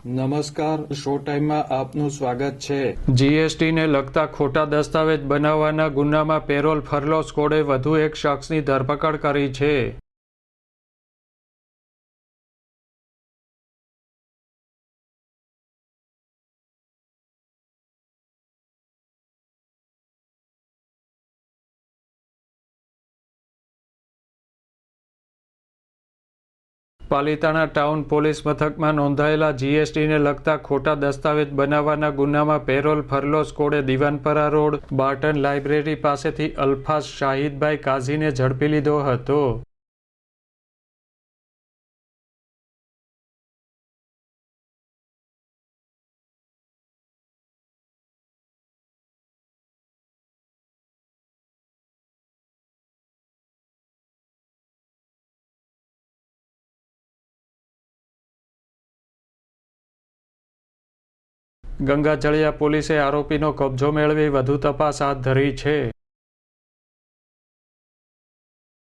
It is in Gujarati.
નમસ્કાર, શો ટાઈમમાં આપનું સ્વાગત છે। જીએસટીને લગતા ખોટા દસ્તાવેજ બનાવવાના ગુનામાં પેરોલ ફરલો સ્કોડે વધુ એક શખ્સની ધરપકડ કરી છે। પાલિતાણા ટાઉન પોલીસ મથકમાં નોંધાયેલા જીએસટીને લગતા ખોટા દસ્તાવેજ બનાવવાના ગુનામાં પેરોલ ફરલો સ્કોડે દિવાનપરા રોડ બાર્ટન લાઇબ્રેરી પાસેથી અલ્ફાઝ શાહિદભાઈ કાઝીને ઝડપી લીધો હતો। ગંગાજળિયા પોલીસે આરોપીનો કબજો મેળવી વધુ તપાસ હાથ ધરી છે।